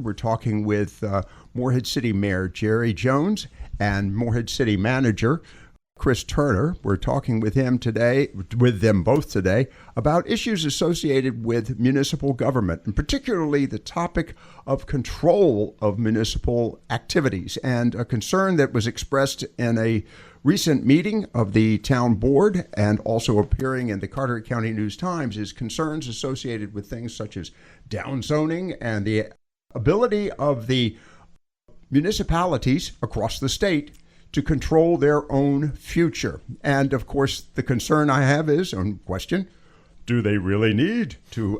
We're talking with Morehead City Mayor Jerry Jones and Morehead City Manager Chris Turner. We're talking with them both today, about issues associated with municipal government, and particularly the topic of control of municipal activities, and a concern that was expressed in a recent meeting of the town board and also appearing in the Carteret County News-Times is concerns associated with things such as downzoning and the ability of the municipalities across the state to control their own future. And of course, the concern I have is, question, do they really need to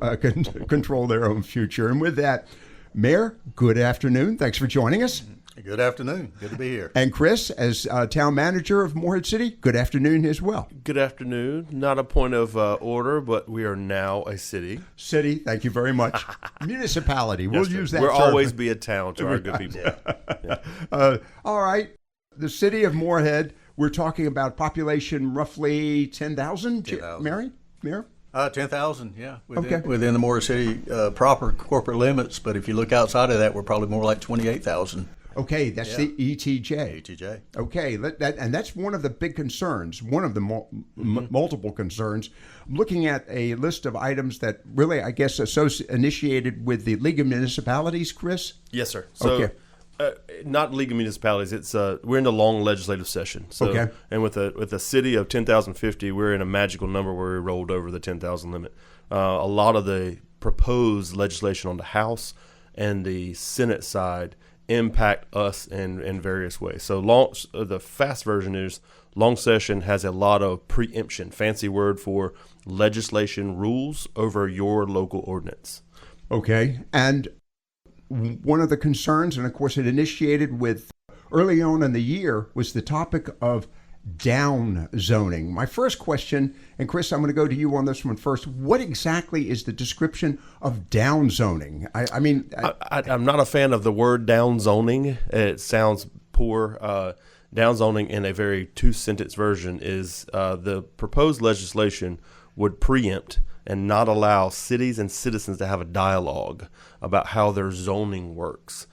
control their own future? And with that, Mayor, good afternoon. Thanks for joining us. Good afternoon. Good to be here. And Chris, as town manager of Morehead City, good afternoon as well. Good afternoon. Not a point of order, but we are now a city. City, thank you very much. Municipality, we'll use that We'll term. always be a town to our good people. Yeah. All right. The city of Morehead, we're talking about population roughly 10,000, 10,000. Mayor? 10,000, yeah. Okay. Within the Morehead City proper corporate limits, but if you look outside of that, we're probably more like 28,000. Okay, that's the ETJ. ETJ. Okay, and that's one of the big concerns, one of the multiple concerns. Looking at a list of items that really, I guess, initiated with the League of Municipalities, Chris? Yes, sir. So, okay. Not League of Municipalities. It's we're in the long legislative session. So, okay. And with a city of 10,050, we're in a magical number where we rolled over the 10,000 limit. A lot of the proposed legislation on the House and the Senate side impact us in various ways. So the fast version is long session has a lot of preemption, fancy word for legislation rules over your local ordinance. Okay, and one of the concerns, and of course it initiated with early on in the year, was the topic of downzoning. My first question, and Chris, I'm going to go to you on this one first. What exactly is the description of downzoning? I'm not a fan of the word downzoning. It sounds poor. Downzoning in a very two-sentence version is the proposed legislation would preempt and not allow cities and citizens to have a dialogue about how their zoning works.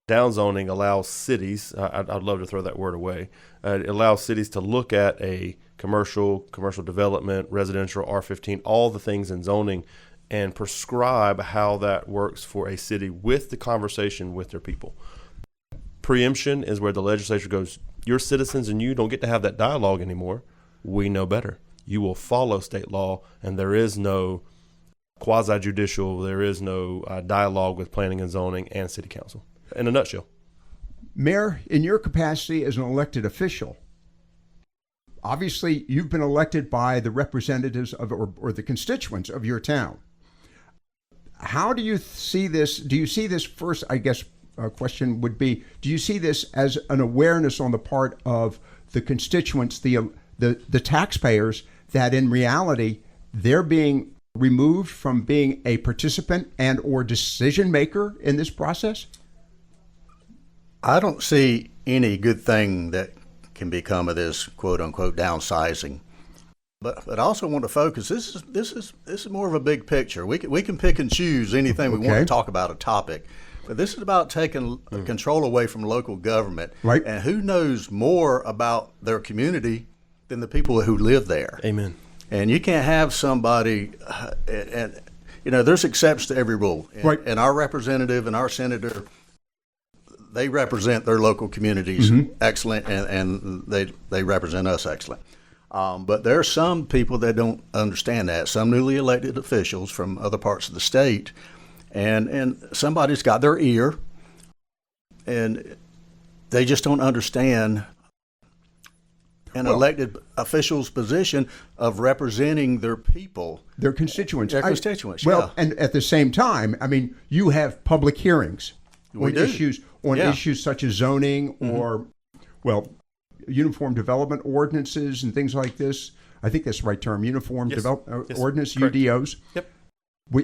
Downzoning allows cities, I'd love to throw that word away, it allows cities to look at a commercial development, residential, R15, all the things in zoning, and prescribe how that works for a city with the conversation with their people. Preemption is where the legislature goes, your citizens and you don't get to have that dialogue anymore. We know better. You will follow state law, and there is no quasi-judicial, there is no dialogue with planning and zoning and city council. In a nutshell. Mayor, in your capacity as an elected official, obviously you've been elected by the representatives of or the constituents of your town. How do you see this? Do you see this first, I guess, question would be, do you see this as an awareness on the part of the constituents, the taxpayers, that in reality they're being removed from being a participant and or decision maker in this process? I don't see any good thing that can become of this quote unquote downsizing. But I also want to focus. This is more of a big picture. We can pick and choose anything we want to talk about a topic, but this is about taking control away from local government. Right. And who knows more about their community than the people who live there? Amen. And you can't have somebody, and there's exceptions to every rule. Right. And our representative and our senator, they represent their local communities excellent, and they represent us excellent. But there are some people that don't understand that, some newly elected officials from other parts of the state, and somebody's got their ear, and they just don't understand an elected official's position of representing their people. Their constituents. Yeah. And at the same time, you have public hearings on issues such as zoning or, uniform development ordinances and things like this. I think that's the right term, development ordinance, correct. UDOs. Yep.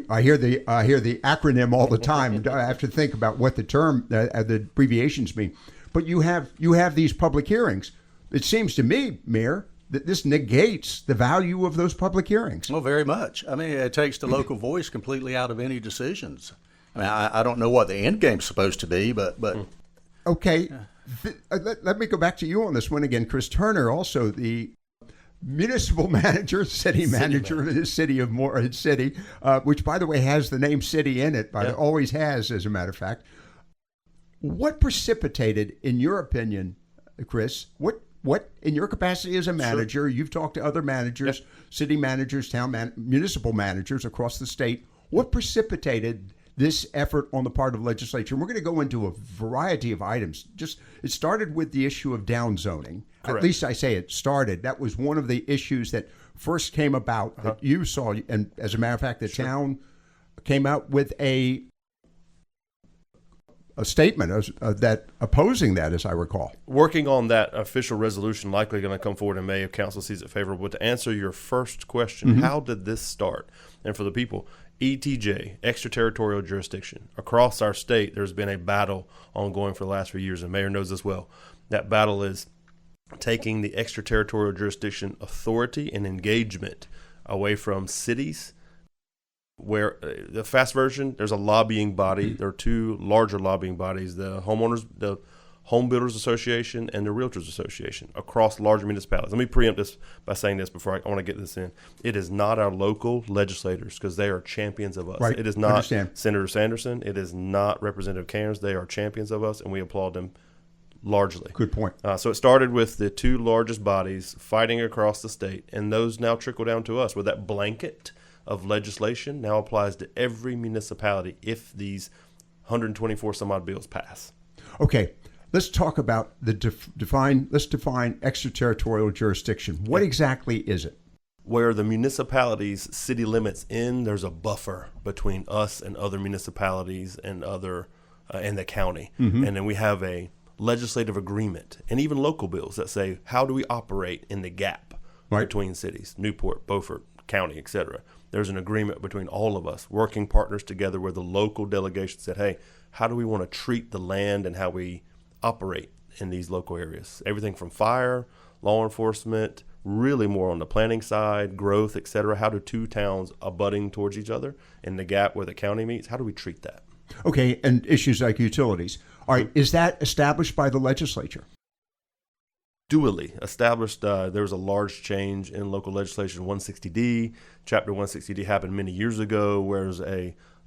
I hear the acronym all the time. I have to think about what the term, the abbreviations mean. But you have these public hearings. It seems to me, Mayor, that this negates the value of those public hearings. Well, very much. It takes the local voice completely out of any decisions. I mean, I don't know what the end game's supposed to be, but Okay, let me go back to you on this one again. Chris Turner, also the municipal manager, city manager of the city of Morehead City, which, by the way, has the name city in it, but it always has, as a matter of fact. What precipitated, in your opinion, Chris, what in your capacity as a manager, you've talked to other managers, city managers, municipal managers across the state, what precipitated this effort on the part of legislature? And we're going to go into a variety of items. It started with the issue of downzoning. Correct. At least I say it started. That was one of the issues that first came about that you saw. And as a matter of fact, the town came out with a statement that opposing that, as I recall. Working on that official resolution, likely going to come forward in May if council sees it favorable. To answer your first question, how did this start? And for the people, ETJ, extraterritorial jurisdiction. Across our state, there's been a battle ongoing for the last few years, and Mayor knows this well. That battle is taking the extraterritorial jurisdiction authority and engagement away from cities, where the fast version, there's a lobbying body. There are two larger lobbying bodies, the Home Builders Association and the Realtors Association across larger municipalities. Let me preempt this by saying this before I want to get this in. It is not our local legislators, because they are champions of us. Right. It is not Senator Sanderson. It is not Representative Cairns. They are champions of us, and we applaud them largely. Good point. So it started with the two largest bodies fighting across the state, and those now trickle down to us, where that blanket of legislation now applies to every municipality if these 124 some odd bills pass. Okay. Let's talk about let's define extraterritorial jurisdiction. What exactly is it? Where the municipality's city limits end, there's a buffer between us and other municipalities and and the county. And then we have a legislative agreement and even local bills that say, how do we operate in the gap between cities, Newport, Beaufort, county, etc. There's an agreement between all of us, working partners together, where the local delegation said, hey, how do we want to treat the land and how we operate in these local areas? Everything from fire, law enforcement, really more on the planning side, growth, et cetera. How do two towns abutting towards each other in the gap where the county meets, how do we treat that? Okay, and issues like utilities. All right, is that established by the legislature? Dually established. There was a large change in local legislation, 160D. Chapter 160D happened many years ago, where there's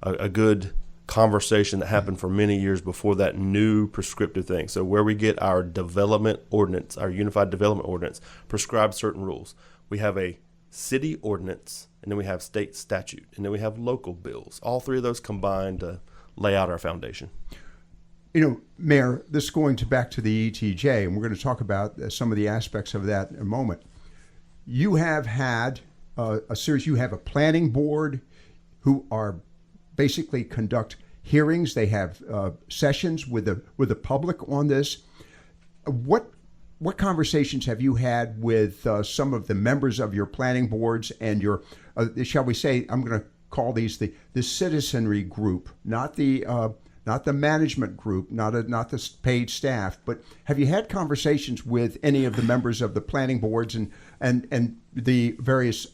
a good conversation that happened for many years before that new prescriptive thing. So where we get our development ordinance, our unified development ordinance, prescribes certain rules. We have a city ordinance, and then we have state statute, and then we have local bills. All three of those combined to lay out our foundation. You know, Mayor, this is going back to the ETJ, and we're going to talk about some of the aspects of that in a moment. You have had a series. You have a planning board who are basically conduct hearings. They have sessions with the public on this. What conversations have you had with some of the members of your planning boards and your, shall we say, I'm going to call these the citizenry group, not the management group, not the paid staff, but have you had conversations with any of the members of the planning boards and the various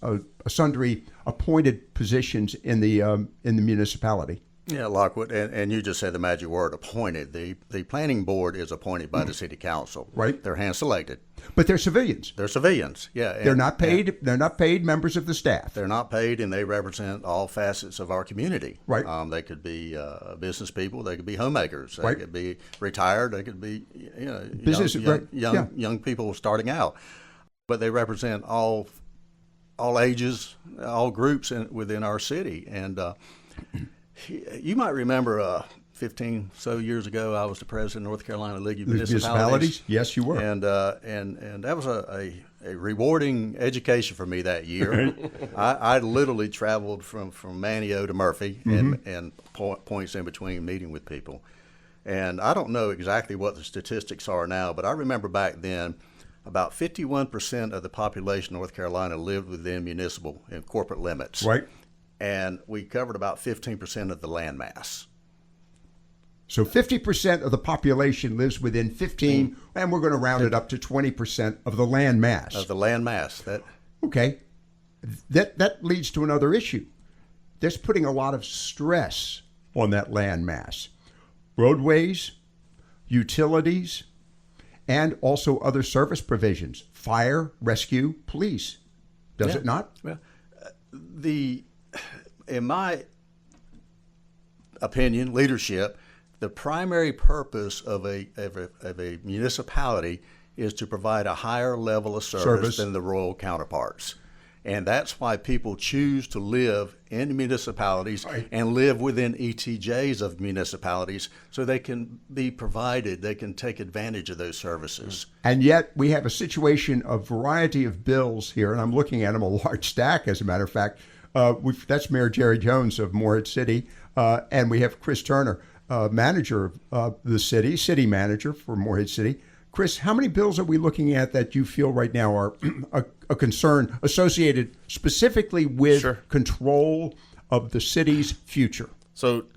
sundry appointed positions in the municipality? Yeah, Lockwood, and you just said the magic word, appointed. The planning board is appointed by the city council. Right. They're hand selected. But they're civilians. They're civilians, yeah. They're not paid. And they're not paid members of the staff. They're not paid, and they represent all facets of our community. Right. They could be business people. They could be homemakers. They could be retired. They could be young people starting out. But they represent all ages, all groups within our city. And you might remember 15 so years ago, I was the president of North Carolina League of Municipalities. Yes, you were. And that was a rewarding education for me that year. I literally traveled from Manteo to Murphy and points in between meeting with people. And I don't know exactly what the statistics are now, but I remember back then about 51% of the population of North Carolina lived within municipal and corporate limits. Right. And we covered about 15% of the land mass. So 50% of the population lives within 15, and we're going to round it up to 20% of the land mass. Of the land mass. Okay. That leads to another issue. That's putting a lot of stress on that land mass. Roadways, utilities, and also other service provisions, fire, rescue, police. Does it not? Well, in my opinion, leadership, the primary purpose of a municipality is to provide a higher level of service than the rural counterparts. And that's why people choose to live in municipalities and live within ETJs of municipalities so they can be provided, they can take advantage of those services. And yet we have a situation of variety of bills here, and I'm looking at them, a large stack, as a matter of fact. That's Mayor Jerry Jones of Morehead City, and we have Chris Turner, manager of the city manager for Morehead City. Chris, how many bills are we looking at that you feel right now are a concern associated specifically with control of the city's future? So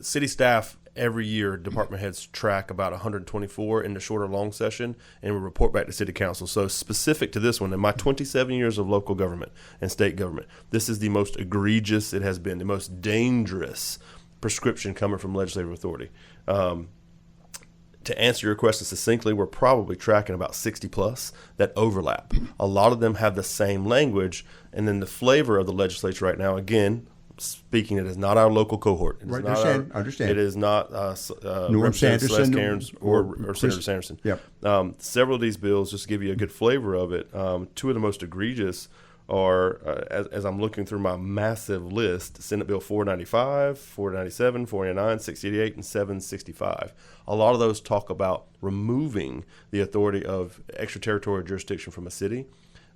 city staff every year, department heads track about 124 in the short or long session and we report back to city council. So specific to this one, in my 27 years of local government and state government, this is the most egregious it has been, the most dangerous prescription coming from legislative authority. To answer your question succinctly, we're probably tracking about 60 plus that overlap. A lot of them have the same language, and then the flavor of the legislature right now, again, speaking, it is not our local cohort. It is not understand. It is not Norm Sanderson Cairns or Senator Sanderson. Yep. Several of these bills, just to give you a good flavor of it, two of the most egregious are, as I'm looking through my massive list, Senate Bill 495, 497, 499, 688, and 765. A lot of those talk about removing the authority of extraterritorial jurisdiction from a city.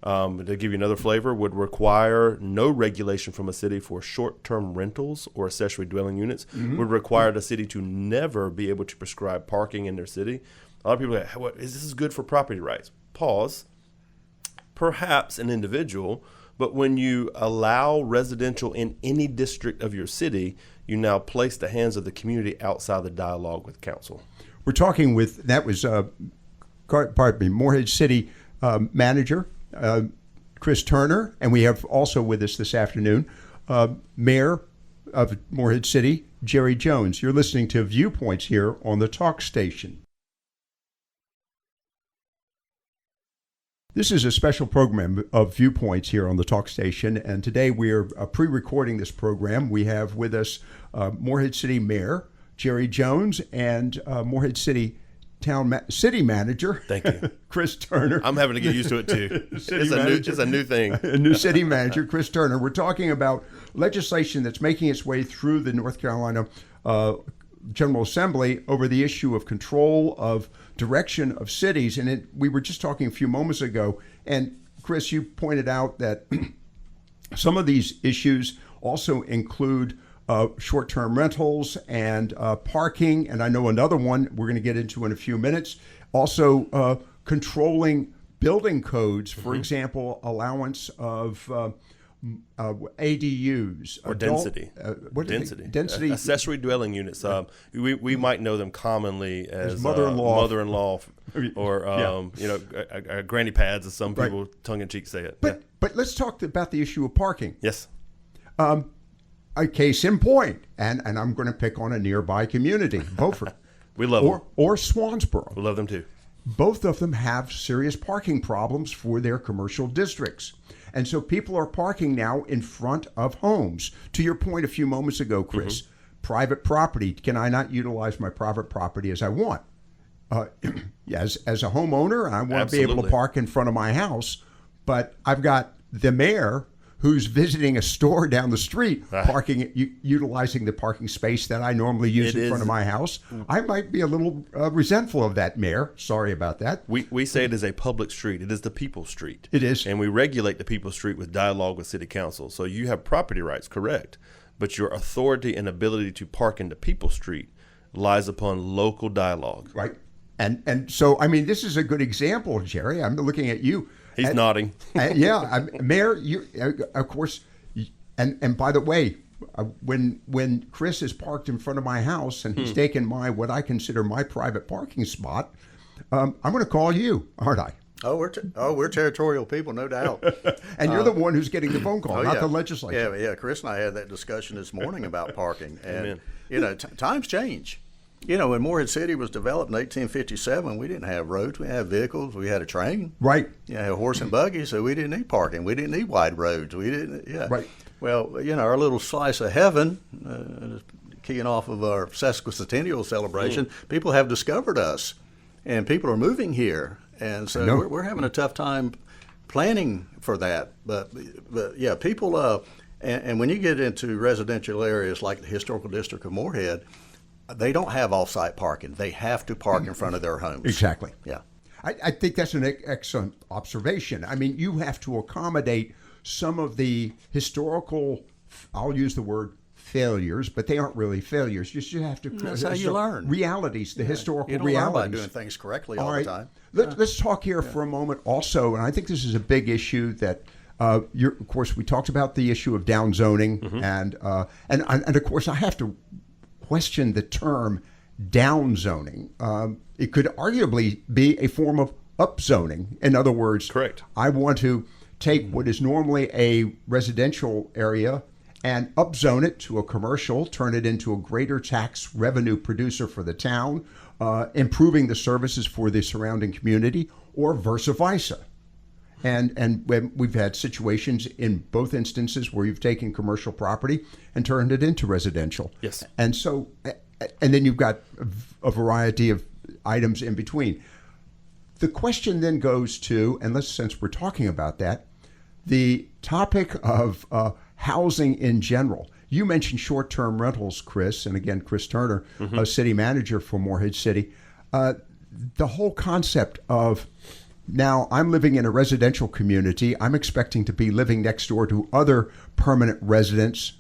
To give you another flavor, would require no regulation from a city for short-term rentals or accessory dwelling units, would require the city to never be able to prescribe parking in their city. A lot of people are like, what, is this good for property rights? Pause. Perhaps an individual, but when you allow residential in any district of your city, you now place the hands of the community outside the dialogue with council. We're talking with, that was, Morehead City manager, Chris Turner, and we have also with us this afternoon, Mayor of Morehead City, Jerry Jones. You're listening to Viewpoints here on the Talk Station. This is a special program of Viewpoints here on the Talk Station, and today we are pre-recording this program. We have with us Morehead City Mayor Jerry Jones and Morehead City City Manager. Thank you, Chris Turner. I'm having to get used to it too. It's a new thing. A new City Manager, Chris Turner. We're talking about legislation that's making its way through the North Carolina General Assembly over the issue of control of direction of cities. And we were just talking a few moments ago, and Chris, you pointed out that some of these issues also include short-term rentals and parking. And I know another one we're going to get into in a few minutes, also controlling building codes, for example, allowance of ADUs or density. Density. Accessory dwelling units. We might know them commonly as mother-in-law, or granny pads, as some people tongue-in-cheek say it. But let's talk about the issue of parking. Yes. A case in point, and I'm going to pick on a nearby community, Beaufort. We love them. Or Swansboro. We love them too. Both of them have serious parking problems for their commercial districts. And so people are parking now in front of homes. To your point a few moments ago, Chris, private property. Can I not utilize my private property as I want? As a homeowner, I want to be able to park in front of my house, but I've got the mayor who's visiting a store down the street, utilizing the parking space that I normally use in front of my house. I might be a little resentful of that, Mayor. Sorry about that. We say it is a public street. It is the people's street. It is. And we regulate the people's street with dialogue with city council. So you have property rights, correct, but your authority and ability to park in the people's street lies upon local dialogue. Right. And so, I mean, this is a good example, Jerry. I'm looking at you. He's nodding. Mayor, you, of course, and by the way, when Chris is parked in front of my house and he's taken what I consider my private parking spot, I'm going to call you, aren't I? Oh, we're territorial people, no doubt. And you're the one who's getting the phone call, not the legislature. Yeah. Chris and I had that discussion this morning about parking, and Times change. When Morehead City was developed in 1857, we didn't have roads. We had vehicles. We had a train. Right. A horse and buggy, so we didn't need parking. We didn't need wide roads. We didn't. Yeah. Right. Well, our little slice of heaven, keying off of our sesquicentennial celebration, people have discovered us, and people are moving here, and so we're having a tough time planning for that. But yeah, people. And when you get into residential areas like the historical district of Morehead, they don't have off-site parking. They have to park in front of their homes. Exactly. Yeah. I think that's an excellent observation. I mean, you have to accommodate some of the historical, I'll use the word failures, but they aren't really failures. You just have to. That's how you learn. Realities, the historical you don't realities. learn by doing things correctly all the time. Let's talk here for a moment also, and I think this is a big issue that, of course, we talked about the issue of downzoning, and of course, I have to question the term downzoning. It could arguably be a form of upzoning. In other words, correct. I want to take what is normally a residential area and upzone it to a commercial, turn it into a greater tax revenue producer for the town, improving the services for the surrounding community, or versa versa. And we've had situations in both instances where you've taken commercial property and turned it into residential. Yes. And so, and then you've got a variety of items in between. The question then goes to, and since we're talking about that, the topic of housing in general. You mentioned short-term rentals, Chris, and again, Chris Turner, a city manager for Morehead City. The whole concept of, now I'm living in a residential community. I'm expecting to be living next door to other permanent residents.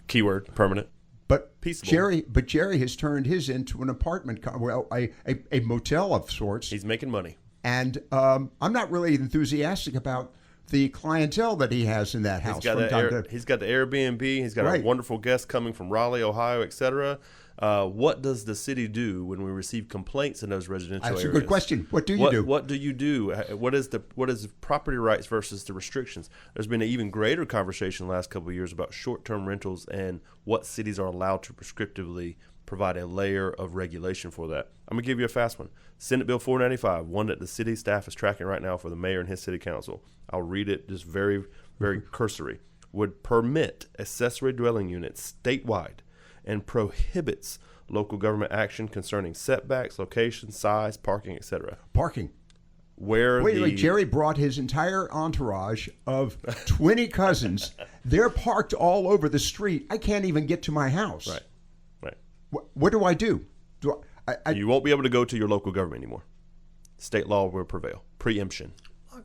Keyword, permanent. But peaceable. Jerry has turned his into an apartment, a motel of sorts. He's making money. And I'm not really enthusiastic about the clientele that he has in that house. He's got the Airbnb. He's got a wonderful guest coming from Raleigh, Ohio, etc. What does the city do when we receive complaints in those residential areas? That's a good question. What do you do? What do you do? What is property rights versus the restrictions? There's been an even greater conversation the last couple of years about short-term rentals and what cities are allowed to prescriptively provide a layer of regulation for that. I'm going to give you a fast one. Senate Bill 495, one that the city staff is tracking right now for the mayor and his city council. I'll read it just very, very cursory. Would permit accessory dwelling units statewide and prohibits local government action concerning setbacks, location, size, parking, etc. Parking. Wait, Jerry brought his entire entourage of 20 cousins. They're parked all over the street. I can't even get to my house. Right. What do I do? You won't be able to go to your local government anymore. State law will prevail. Preemption.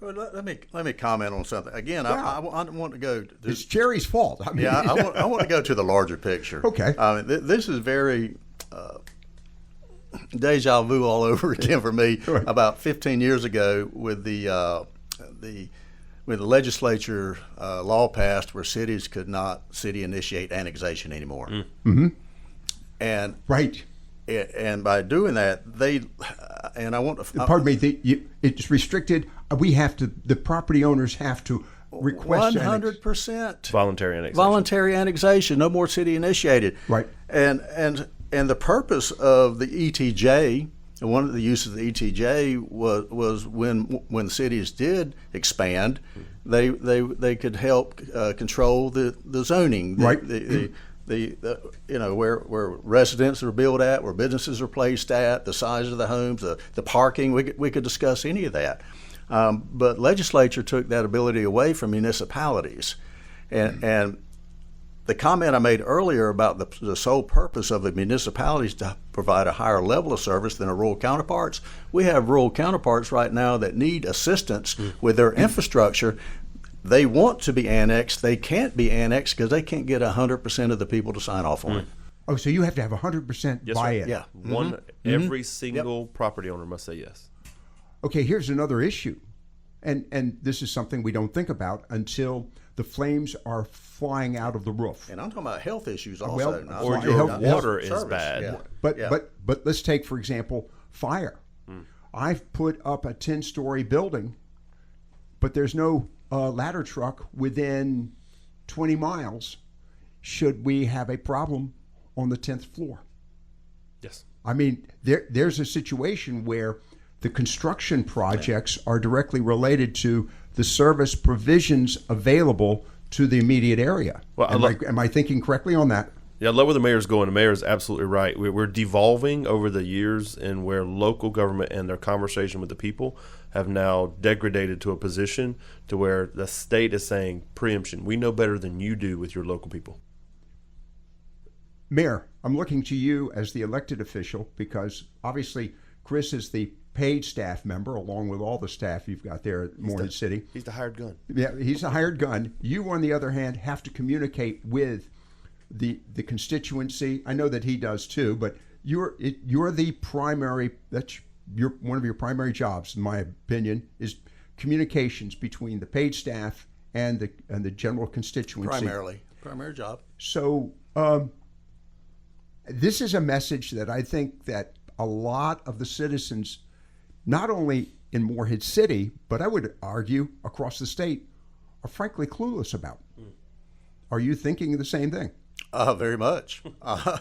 Let me comment on something. Again, I want to go. It's Jerry's fault. I want to go to the larger picture. Okay. This is very deja vu all over again for me. Right. About 15 years ago, with the legislature law passed where cities could not city initiate annexation anymore. Mm-hmm. And right. And by doing that, I want to. Pardon me. It's restricted. The property owners have to request 100% voluntary annexation. No more city initiated. Right. And the purpose of the ETJ, and one of the uses of the ETJ was when cities did expand, they could help control the zoning. Right. Where residents are built at, where businesses are placed at, the size of the homes, the parking. We could discuss any of that. But legislature took that ability away from municipalities. And the comment I made earlier about the sole purpose of the municipalities to provide a higher level of service than our rural counterparts, we have rural counterparts right now that need assistance with their infrastructure. They want to be annexed. They can't be annexed because they can't get 100% of the people to sign off on it. Oh, so you have to have 100% buy-in. Yeah. Every single property owner must say yes. Okay, here's another issue. And this is something we don't think about until the flames are flying out of the roof. And I'm talking about health issues also. Or your water is bad. Yeah. But let's take, for example, fire. I've put up a 10-story building, but there's no ladder truck within 20 miles. Should we have a problem on the 10th floor. Yes. I mean, there's a situation where the construction projects are directly related to the service provisions available to the immediate area. Well, am I thinking correctly on that? Yeah, I love where the mayor's going. The mayor is absolutely right. We're devolving over the years, and where local government and their conversation with the people have now degraded to a position to where the state is saying preemption. We know better than you do with your local people. Mayor, I'm looking to you as the elected official because obviously Chris is the paid staff member along with all the staff you've got there at Morehead City. He's the hired gun. Yeah, he's a hired gun. You, on the other hand, have to communicate with the constituency. I know that he does too, but you're the primary. One of your primary jobs, in my opinion, is communications between the paid staff and the general constituency. Primary job. So this is a message that I think that a lot of the citizens, not only in Morehead City, but I would argue across the state, are frankly clueless about. Are you thinking the same thing? Very much. I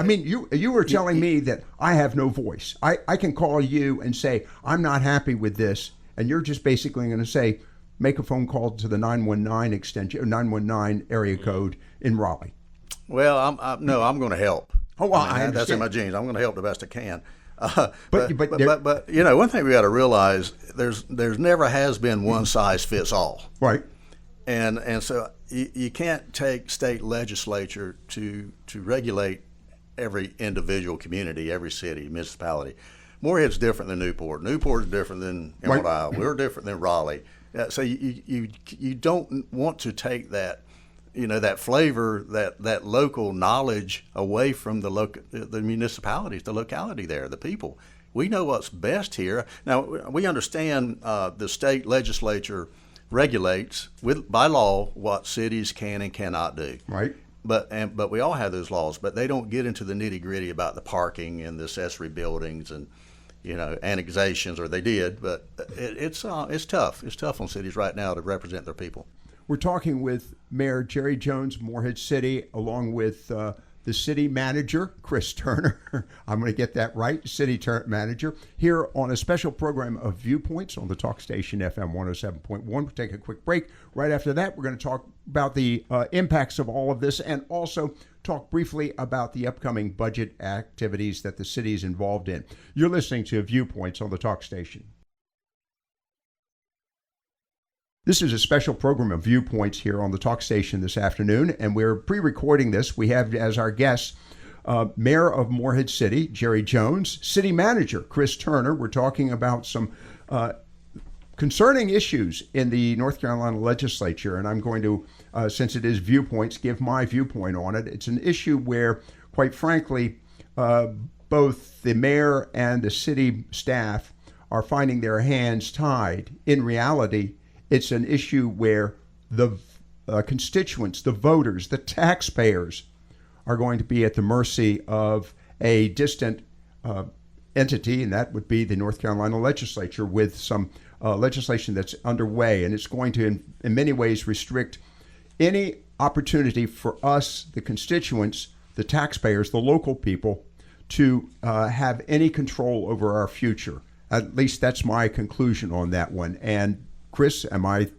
mean, you were telling me that I have no voice. I can call you and say, I'm not happy with this. And you're just basically going to say, make a phone call to the 919 extension, or 919 area code in Raleigh. Well, I'm going to help. Oh, well, I understand. That's in my genes. I'm going to help the best I can. But you know, one thing we got to realize, there's never has been one size fits all. Right. And so you can't take state legislature to regulate every individual community, every city, municipality. Morehead's different than Newport. Newport's different than Emerald Isle. We're different than Raleigh. So you don't want to take that, that flavor, that local knowledge away from the municipalities, the locality there, the people. We know what's best here. Now, we understand the state legislature regulates by law what cities can and cannot do. Right. But we all have those laws, but they don't get into the nitty gritty about the parking and the accessory buildings and annexations, or they did. But it's tough. It's tough on cities right now to represent their people. We're talking with Mayor Jerry Jones, Morehead City, along with the city manager, Chris Turner. I'm going to get that right, city manager, here on a special program of Viewpoints on the talk station FM 107.1. We'll take a quick break. Right after that, we're going to talk about the impacts of all of this and also talk briefly about the upcoming budget activities that the city is involved in. You're listening to Viewpoints on the talk station. This is a special program of Viewpoints here on the talk station this afternoon, and we're pre-recording this. We have as our guests Mayor of Morehead City, Jerry Jones, City Manager, Chris Turner. We're talking about some concerning issues in the North Carolina legislature, and I'm going to, since it is Viewpoints, give my viewpoint on it. It's an issue where, quite frankly, both the mayor and the city staff are finding their hands tied. In reality, it's an issue where the constituents, the voters, the taxpayers are going to be at the mercy of a distant entity, and that would be the North Carolina legislature with some legislation that's underway. And it's going to, in many ways, restrict any opportunity for us, the constituents, the taxpayers, the local people, to have any control over our future. At least that's my conclusion on that one. And Chris, am I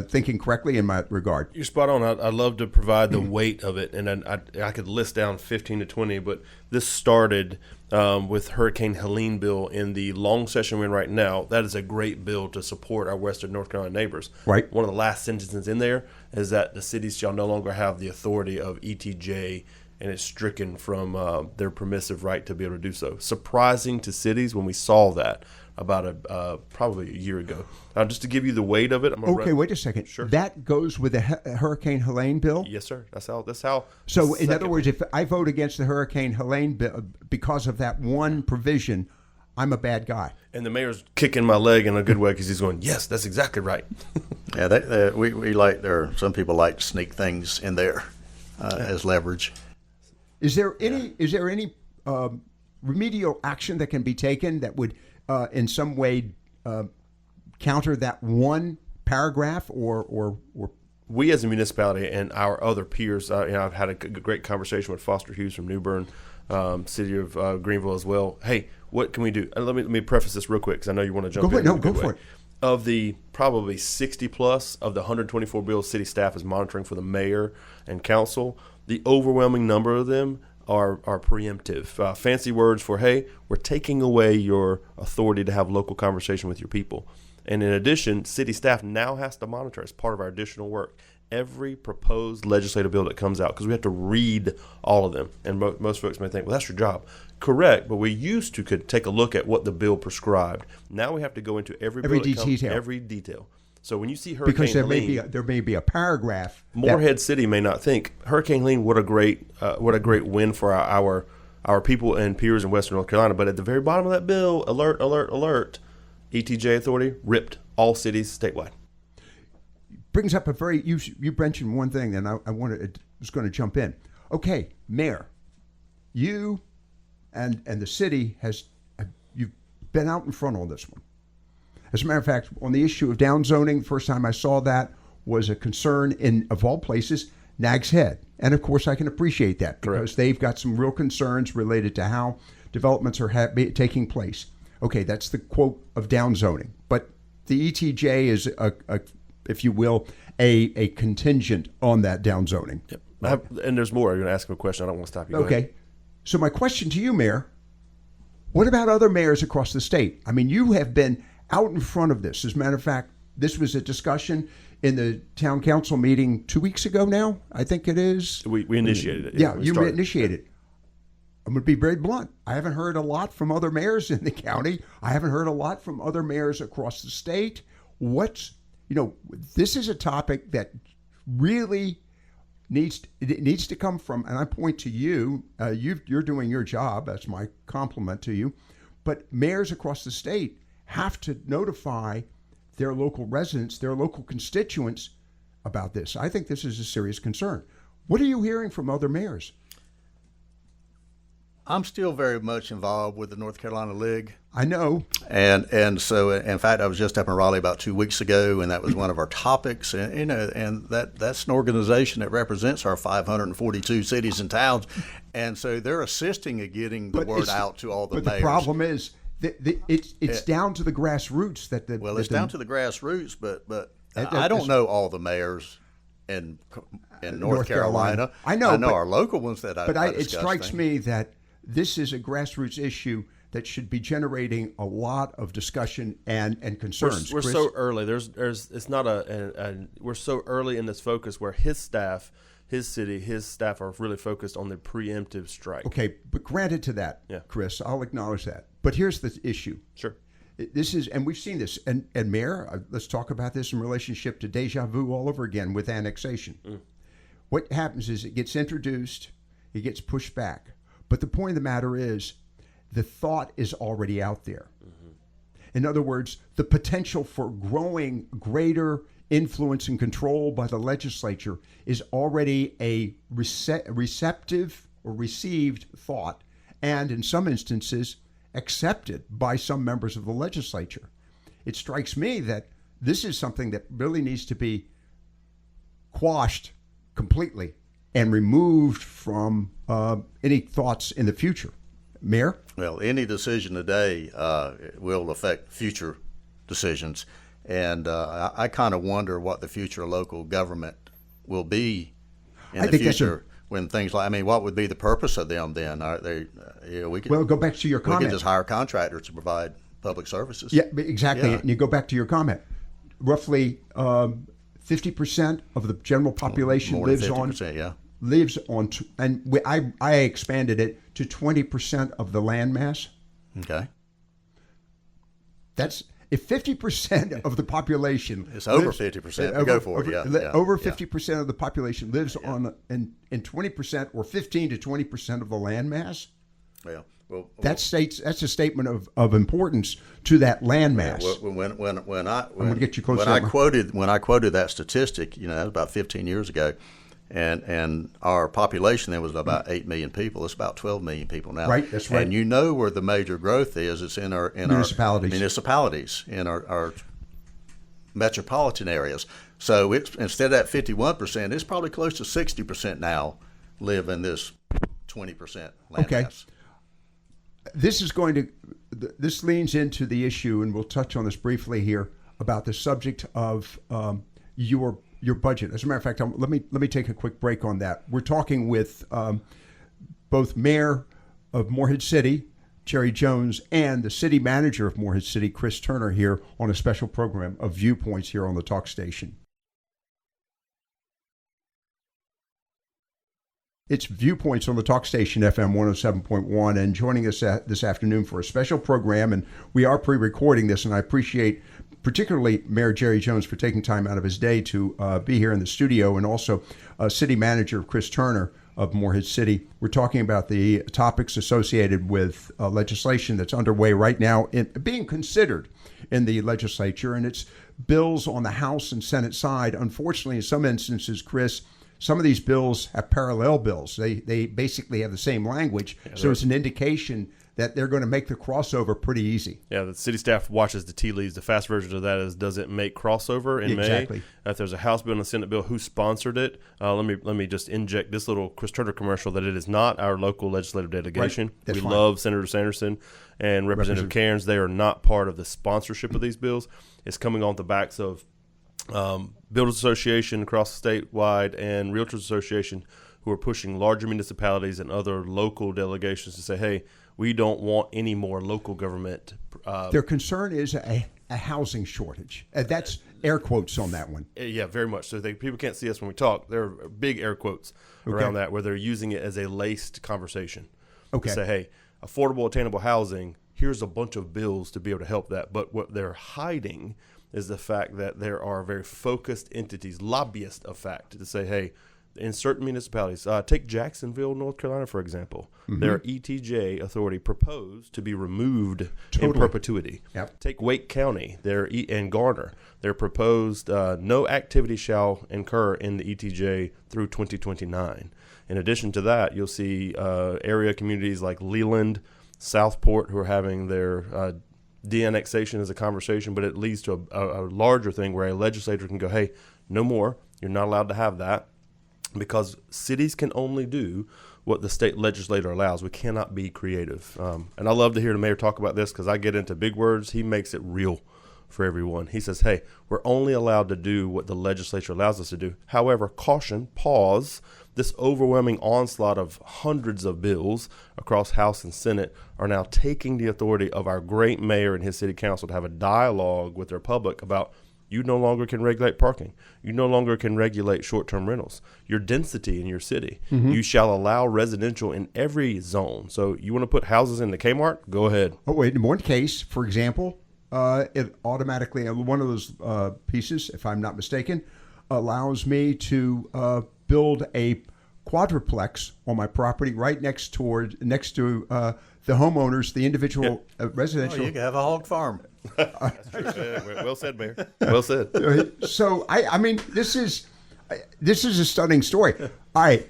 thinking correctly in that regard? You're spot on. I love to provide the weight of it, and I could list down 15 to 20, but this started with Hurricane Helene bill in the long session we're in right now. That is a great bill to support our western North Carolina neighbors. Right. One of the last sentences in there is that the cities shall no longer have the authority of ETJ, and it's stricken from their permissive right to be able to do so. Surprising to cities when we saw that about probably a year ago. Just to give you the weight of it. Okay, wait a second. Sure. That goes with the Hurricane Helene bill? Yes, sir. That's how. So, in other words, if I vote against the Hurricane Helene bill because of that one provision, I'm a bad guy. And the mayor's kicking my leg in a good way because he's going, yes, that's exactly right. Yeah, we like some people like to sneak things in there as leverage. Is there any remedial action that can be taken that would in some way counter that one paragraph or we as a municipality and our other peers, I've had a great conversation with Foster Hughes from New Bern, city of Greenville as well. Hey, what can we do? Let me preface this real quick because I know you want to jump in. No, go for it. Of the probably 60 plus of the 124 bills city staff is monitoring for the mayor and council, the overwhelming number of them are preemptive. Fancy words for, hey, we're taking away your authority to have local conversation with your people. And in addition, city staff now has to monitor as part of our additional work every proposed legislative bill that comes out because we have to read all of them. And most folks may think, well, that's your job. Correct, but we used to could take a look at what the bill prescribed. Now we have to go into every detail. So when you see Hurricane because Helene, there may be a paragraph. Morehead City may not think Hurricane Helene. What a great win for our people and peers in Western North Carolina. But at the very bottom of that bill, alert, alert, alert, ETJ authority ripped all cities statewide. Brings up you mentioned one thing, and I was going to jump in. Okay, Mayor, you and the city you've been out in front on this one. As a matter of fact, on the issue of downzoning, the first time I saw that was a concern in, of all places, Nags Head. And of course, I can appreciate that because Correct. They've got some real concerns related to how developments are taking place. Okay, that's the quote of downzoning. But the ETJ is, if you will, a contingent on that downzoning. Yep. And there's more. You're going to ask him a question. I don't want to stop you. Go Okay. ahead. So my question to you, Mayor, what about other mayors across the state? I mean, you have been out in front of this. As a matter of fact, this was a discussion in the town council meeting 2 weeks ago now, I think it is. We initiated it. Yeah, you initiated it. I'm going to be very blunt. I haven't heard a lot from other mayors in the county. I haven't heard a lot from other mayors across the state. This is a topic that really needs to come from, and I point to you. You're doing your job. That's my compliment to you. But mayors across the state have to notify their local residents, their local constituents about this. I think this is a serious concern. What are you hearing from other mayors? I'm still very much involved with the North Carolina League. I know. And so, in fact, I was just up in Raleigh about 2 weeks ago, and that was one of our topics. And that's an organization that represents our 542 cities and towns. And so they're assisting in getting the word out to all the mayors. But the problem is, it's down to the grassroots it's down to the grassroots, but I don't know all the mayors in North Carolina. I know our local ones that I it strikes me that this is a grassroots issue that should be generating a lot of discussion and concerns. We're so early. It's not we're so early in this focus where his staff, his city, his staff are really focused on the preemptive strike. Okay, but granted to that, Chris, I'll acknowledge that. But here's the issue. Sure. This is, and we've seen this, and Mayor, let's talk about this in relationship to deja vu all over again with annexation. What happens is it gets introduced, it gets pushed back. But the point of the matter is, the thought is already out there. In other words, the potential for growing greater influence and control by the legislature is already a receptive or received thought, and in some instances, accepted by some members of the legislature. It strikes me that this is something that really needs to be quashed completely and removed from any thoughts in the future. Mayor? Well, any decision today will affect future decisions. And I kind of wonder what the future of local government will be in the future when things like, what would be the purpose of them then? Are they, go back to your comment. We could just hire contractors to provide public services. Yeah, exactly. Yeah. And you go back to your comment. Roughly 50% of the general population lives on, and I expanded it to 20% of the landmass. Okay. That's if 50% of the population. It's over 50%. Go for it. Over 50% of the population lives on in 20% or 15 to 20% of the landmass. Yeah. Well, that's a statement of importance to that landmass. When I'm going to get you close. When I quoted that statistic, that was about 15 years ago, and our population then was about 8 million people. It's about 12 million people now. Right, that's right. And where the major growth is. It's in our municipalities, in our metropolitan areas. So it's, instead of that 51%, it's probably close to 60% now live in this 20% land mass. This leans into the issue, and we'll touch on this briefly here, about the subject of your budget. As a matter of fact, let me take a quick break on that. We're talking with both Mayor of Morehead City, Jerry Jones, and the City Manager of Morehead City, Chris Turner, here on a special program of Viewpoints here on the Talk Station. It's Viewpoints on the Talk Station, FM 107.1, and joining us this afternoon for a special program, and we are pre-recording this, and I appreciate particularly Mayor Jerry Jones for taking time out of his day to be here in the studio, and also City Manager Chris Turner of Morehead City. We're talking about the topics associated with legislation that's underway right now, being considered in the legislature, and it's bills on the House and Senate side. Unfortunately, in some instances, Chris, some of these bills have parallel bills. They basically have the same language, so it's an indication that they're going to make the crossover pretty easy. Yeah, the city staff watches the tea leaves. The fast version of that is, does it make crossover in Exactly. May? If there's a House bill and a Senate bill, who sponsored it? Let me just inject this little Chris Turner commercial that it is not our local legislative delegation. Right. We fine. love Senator Sanderson and Representative Cairns. They are not part of the sponsorship of these bills. It's coming on the backs of Builders Association across the statewide and Realtors Association, who are pushing larger municipalities and other local delegations to say, hey, we don't want any more local government. Their concern is a housing shortage. That's air quotes on that one. Yeah, very much. So people can't see us when we talk. There are big air quotes around that, where they're using it as a laced conversation. Okay. To say, hey, affordable, attainable housing, here's a bunch of bills to be able to help that. But what they're hiding is the fact that there are very focused entities, lobbyists of fact, to say, hey, in certain municipalities, take Jacksonville, North Carolina, for example, their ETJ authority proposed to be removed in perpetuity. Yep. Take Wake County, and Garner, their proposed no activity shall incur in the ETJ through 2029. In addition to that, you'll see area communities like Leland, Southport, who are having their de-annexation as a conversation, but it leads to a larger thing where a legislator can go, hey, no more, you're not allowed to have that, because cities can only do what the state legislator allows. We cannot be creative. And I love to hear the mayor talk about this, because I get into big words. He makes it real for everyone. He says, hey, we're only allowed to do what the legislature allows us to do. However, caution, pause. This overwhelming onslaught of hundreds of bills across House and Senate are now taking the authority of our great mayor and his city council to have a dialogue with their public about, you no longer can regulate parking. You no longer can regulate short-term rentals. Your density in your city. You shall allow residential in every zone. So you want to put houses in the Kmart? Go ahead. Oh, wait, in one case, for example, it automatically, one of those pieces, if I'm not mistaken, allows me to build a quadruplex on my property right next to the homeowners, the individual residential. Oh, you can have a hog farm. That's true. Well said, Mayor. Well said. So I mean, this is a stunning story. All right,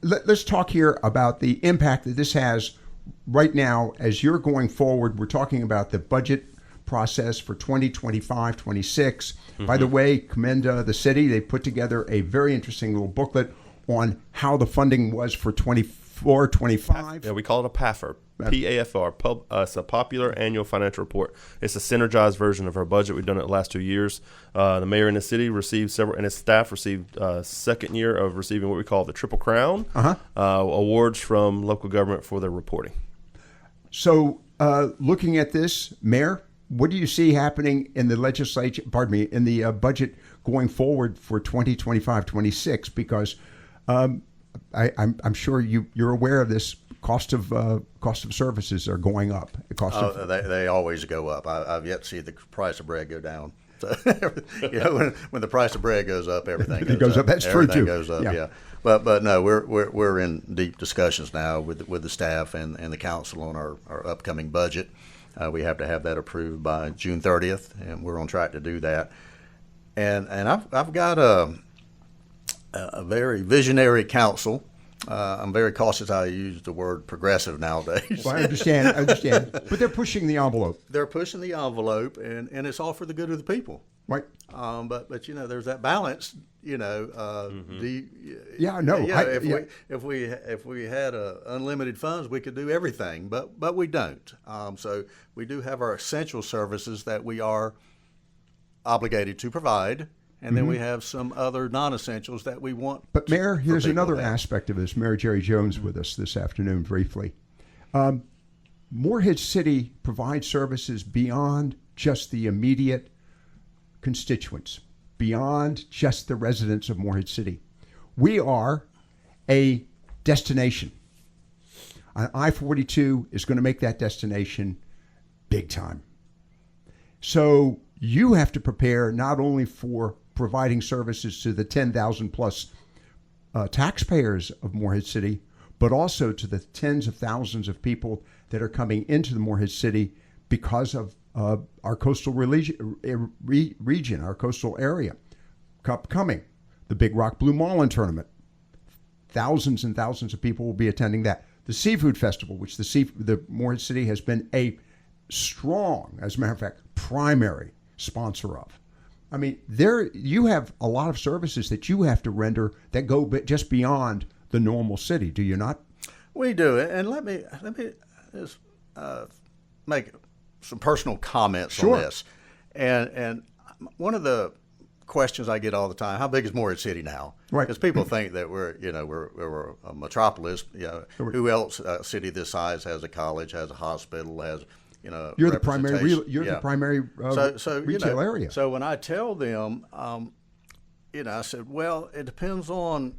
let's talk here about the impact that this has right now as you're going forward. We're talking about the budget process for 2025, 26. By the way, commend the city. They put together a very interesting little booklet on how the funding was for 24, 25. Yeah, we call it a PAFR. PAFR. It's a popular annual financial report. It's a synergized version of our budget. We've done it the last 2 years. The mayor and the city received several, and his staff received second year of receiving what we call the Triple Crown awards from local government for their reporting. So looking at this, Mayor, what do you see happening in the legislature, in the budget going forward for 2025, 26? Because I'm sure you're aware of this. Cost of services are going up. They always go up. I've yet to see the price of bread go down. So, when the price of bread goes up, everything goes up. That's everything true too. Goes up. Yeah. But no, we're in deep discussions now with the staff and the council on our upcoming budget. We have to have that approved by June 30th, and we're on track to do that. And I've got a very visionary council I'm very cautious how I use the word progressive nowadays. Well, I understand. But they're pushing the envelope. They're pushing the envelope, and it's all for the good of the people. Right. But there's that balance. If we had unlimited funds, we could do everything, but we don't. So we do have our essential services that we are obligated to provide. And then we have some other non-essentials that we want. But Mayor, here's another aspect of this. Mayor Jerry Jones with us this afternoon briefly. Morehead City provides services beyond just the immediate constituents, beyond just the residents of Morehead City. We are a destination. I-42 is going to make that destination big time. So you have to prepare not only for providing services to the 10,000 plus taxpayers of Morehead City, but also to the tens of thousands of people that are coming into the Morehead City because of our coastal region, our coastal area. Upcoming, the Big Rock Blue Marlin Tournament. Thousands and thousands of people will be attending that. The Seafood Festival, which the Morehead City has been a strong, as a matter of fact, primary sponsor of. I mean, you have a lot of services that you have to render that go just beyond the normal city, do you not? We do, and let me just make some personal comments on this. And one of the questions I get all the time: how big is Morehead City now? Right. Because people think that we're a metropolis. Who else city this size has a college, has a hospital, has you're the primary retail area. So when I tell them, I said, well, it depends on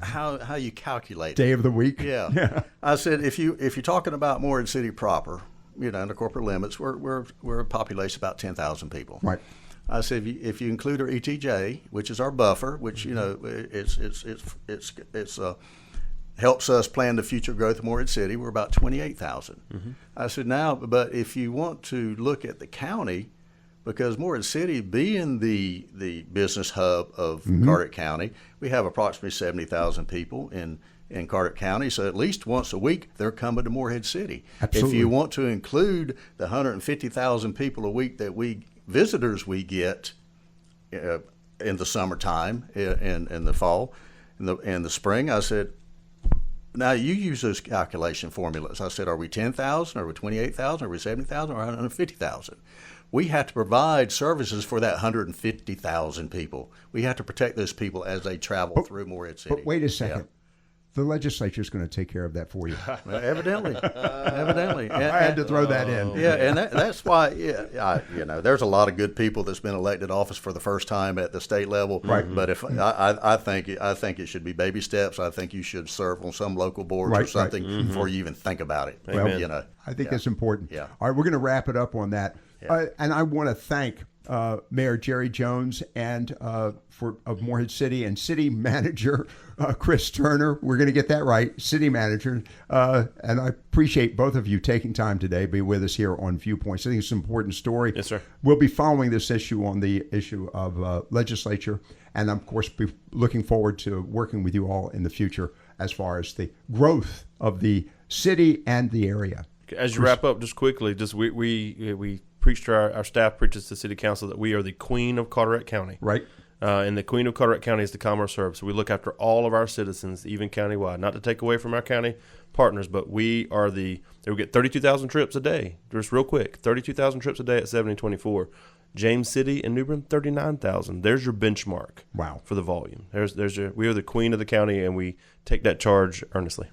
how you calculate day of the week. Yeah. I said if you're talking about Morehead City proper, in the corporate limits, we're a population of about 10,000 people. Right. I said if you include our ETJ, which is our buffer, which it's helps us plan the future growth of Morehead City, we're about 28,000. Mm-hmm. I said but if you want to look at the county, because Morehead City being the business hub of Carteret County, we have approximately 70,000 people in Carteret County, so at least once a week they're coming to Morehead City. Absolutely. If you want to include the 150,000 people a week that visitors we get in the summertime, in the fall, in the spring, I said, now you use those calculation formulas. I said, are we 10,000? Are we 28,000? Are we 70,000? Or 150,000? We have to provide services for that 150,000 people. We have to protect those people as they travel through Morehead City. But wait a second. Yeah. The legislature is going to take care of that for you. Well, evidently. I had to throw that in. Yeah, and that's why, there's a lot of good people that's been elected to office for the first time at the state level. Right. But if I think it should be baby steps. I think you should serve on some local boards or something before you even think about it. Well, I think that's important. Yeah. All right, we're going to wrap it up on that. Yeah. And I want to thank Mayor Jerry Jones and of Morehead City and City Manager Chris Turner. We're going to get that right, City Manager. And I appreciate both of you taking time today to be with us here on Viewpoints. I think it's an important story. Yes, sir. We'll be following this issue on the issue of legislature, and of course, be looking forward to working with you all in the future as far as the growth of the city and the area. As you wrap up, just quickly, we preached to our staff preaches to City Council that we are the Queen of Carteret County. Right. And the Queen of Carteret County is the Commerce Service. So we look after all of our citizens, even countywide. Not to take away from our county partners, but we get 32,000 trips a day. Just real quick, 32,000 trips a day at 7024. James City and New Bern, 39,000. There's your benchmark. Wow. For the volume. We are the Queen of the county, and we take that charge earnestly.